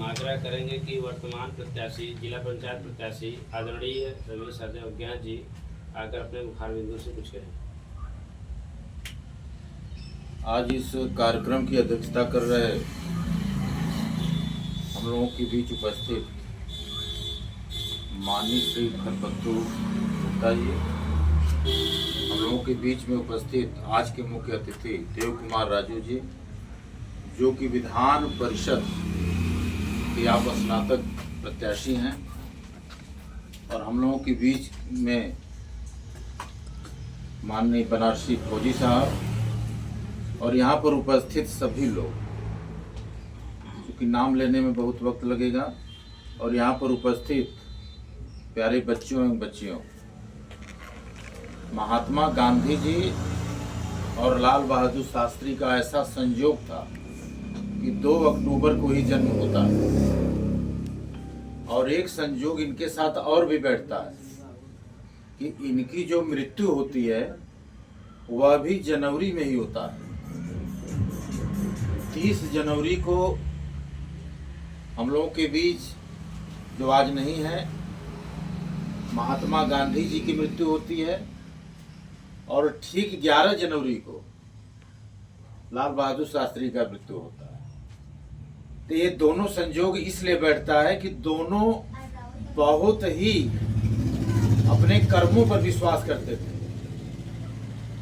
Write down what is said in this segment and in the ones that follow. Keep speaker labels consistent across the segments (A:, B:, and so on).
A: आग्रह करेंगे कि वर्तमान प्रत्याशी जिला पंचायत प्रत्याशी आदरणीय रमेश अज्ञान जी आकर अपने मुखार बिंदु से कुछ करें।
B: आज इस कार्यक्रम की अध्यक्षता कर रहे हम लोगों के बीच उपस्थित माननीय श्री खरपत्तू गुप्ता जी, हम लोगों के बीच में उपस्थित आज के मुख्य अतिथि देव कुमार राजू जी, जो कि विधान परिषद के आप स्नातक प्रत्याशी हैं, और हम लोगों के बीच में माननीय बनारसी फौजी साहब, और यहाँ पर उपस्थित सभी लोग, क्योंकि नाम लेने में बहुत वक्त लगेगा, और यहाँ पर उपस्थित प्यारे बच्चों एवं बच्चियों, महात्मा गांधी जी और लाल बहादुर शास्त्री का ऐसा संयोग था कि 2 अक्टूबर को ही जन्म होता है, और एक संयोग इनके साथ और भी बैठता है कि इनकी जो मृत्यु होती है वह भी जनवरी में ही होता है। 30 जनवरी को हम लोगों के बीच जो आज नहीं है, महात्मा गांधी जी की मृत्यु होती है, और ठीक 11 जनवरी को लाल बहादुर शास्त्री का मृत्यु होता है। तो ये दोनों संयोग इसलिए बैठता है कि दोनों बहुत ही अपने कर्मों पर विश्वास करते थे।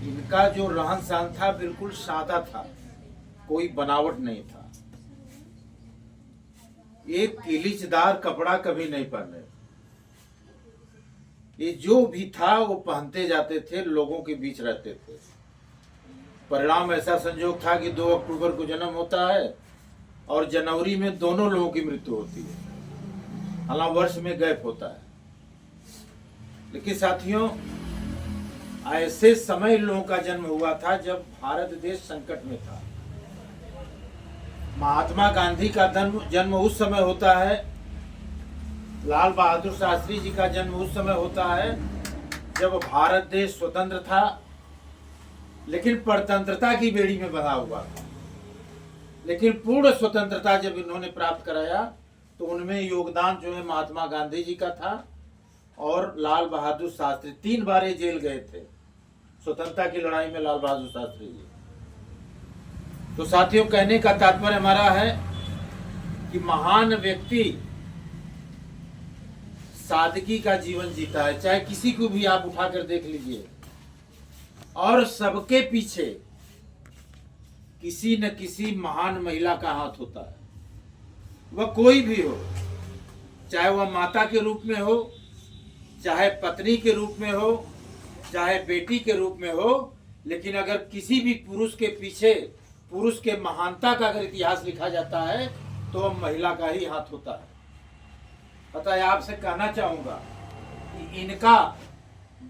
B: इनका जो रहन सहन था बिल्कुल सादा था, कोई बनावट नहीं था। एक किलीचदार कपड़ा कभी नहीं पहने, ये जो भी था वो पहनते जाते थे, लोगों के बीच रहते थे। परिणाम ऐसा संयोग था कि 2 अक्टूबर को जन्म होता है और जनवरी में दोनों लोगों की मृत्यु होती है। हालांकि वर्ष में गैप होता है, लेकिन साथियों ऐसे समय लोगों का जन्म हुआ था जब भारत देश संकट में था। महात्मा गांधी का जन्म उस समय होता है, लाल बहादुर शास्त्री जी का जन्म उस समय होता है जब भारत देश स्वतंत्र था, लेकिन परतंत्रता की बेड़ी में बंधा हुआ था। लेकिन पूर्ण स्वतंत्रता जब इन्होंने प्राप्त कराया तो उनमें योगदान जो है महात्मा गांधी जी का था, और लाल बहादुर शास्त्री 3 बार ये जेल गए थे स्वतंत्रता की लड़ाई में, लाल बहादुर शास्त्री जी। तो साथियों, कहने का तात्पर्य हमारा है कि महान व्यक्ति सादगी का जीवन जीता है, चाहे किसी को भी आप उठाकर देख लीजिए, और सबके पीछे किसी न किसी महान महिला का हाथ होता है। वह कोई भी हो, चाहे वह माता के रूप में हो, चाहे पत्नी के रूप में हो, चाहे बेटी के रूप में हो, लेकिन अगर किसी भी पुरुष के पीछे पुरुष के महानता का अगर इतिहास लिखा जाता है तो वह महिला का ही हाथ होता है। पता है, आपसे कहना चाहूंगा कि इनका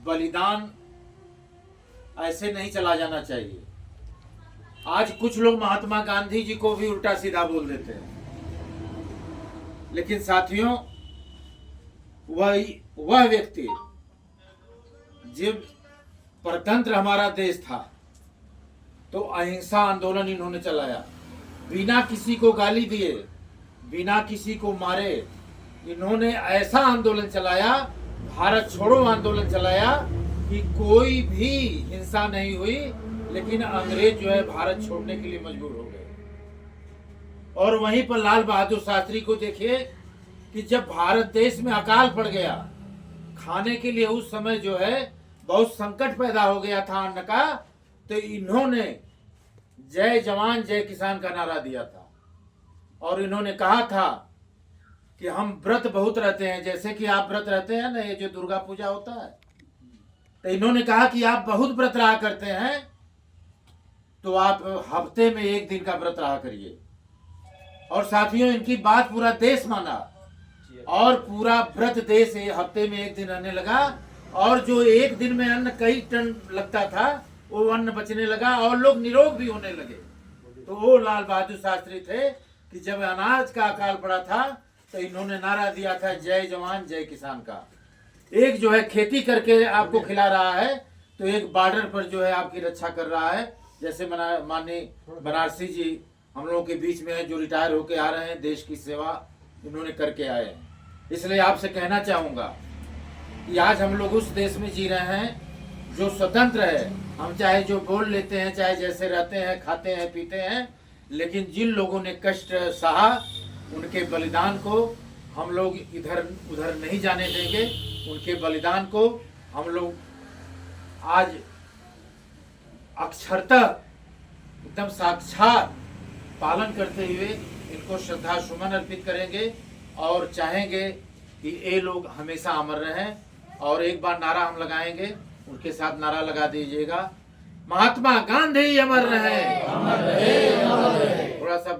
B: बलिदान ऐसे नहीं चला जाना चाहिए। आज कुछ लोग महात्मा गांधी जी को भी उल्टा सीधा बोल देते हैं, लेकिन साथियों वह व्यक्ति जब परतंत्र हमारा देश था तो अहिंसा आंदोलन इन्होंने चलाया, बिना किसी को गाली दिए, बिना किसी को मारे इन्होंने ऐसा आंदोलन चलाया, भारत छोड़ो आंदोलन चलाया कि कोई भी हिंसा नहीं हुई, लेकिन अंग्रेज जो है भारत छोड़ने के लिए मजबूर हो गए। और वहीं पर लाल बहादुर शास्त्री को देखिए कि जब भारत देश में अकाल पड़ गया, खाने के लिए उस समय जो है बहुत संकट पैदा हो गया था अन्न का, तो इन्होंने जय जवान जय किसान का नारा दिया था, और इन्होंने कहा था कि हम व्रत बहुत रहते हैं, जैसे कि आप व्रत रहते हैं ना, ये जो दुर्गा पूजा होता है, तो इन्होंने कहा कि आप बहुत व्रत रहा करते हैं, तो आप हफ्ते में 1 दिन का व्रत रहा करिए। और साथियों, इनकी बात पूरा देश माना, और पूरा व्रत देश हफ्ते में 1 दिन रहने लगा, और जो 1 दिन में अन्न कई टन लगता था वो अन्न बचने लगा, और लोग निरोग भी होने लगे। तो वो लाल बहादुर शास्त्री थे कि जब अनाज का अकाल पड़ा था तो इन्होंने नारा दिया था जय जवान जय किसान का। एक जो है खेती करके आपको खिला रहा है, तो एक बॉर्डर पर जो है आपकी रक्षा कर रहा है। जैसे माननीय बनारसी जी हम लोगों के बीच में है, जो रिटायर होके आ रहे हैं, देश की सेवा इन्होंने करके आए हैं। इसलिए आपसे कहना चाहूँगा कि आज हम लोग उस देश में जी रहे हैं जो स्वतंत्र है। हम चाहे जो बोल लेते हैं, चाहे जैसे रहते हैं, खाते हैं, पीते हैं, लेकिन जिन लोगों ने कष्ट सहा उनके बलिदान को हम लोग इधर उधर नहीं जाने देंगे। उनके बलिदान को हम लोग आज अक्षरतः एकदम साक्षात पालन करते हुए इनको श्रद्धा सुमन अर्पित करेंगे और चाहेंगे कि ये लोग हमेशा अमर रहें। और एक बार नारा हम लगाएंगे, उनके साथ नारा लगा दीजिएगा, महात्मा गांधी अमर रहे। थोड़ा सा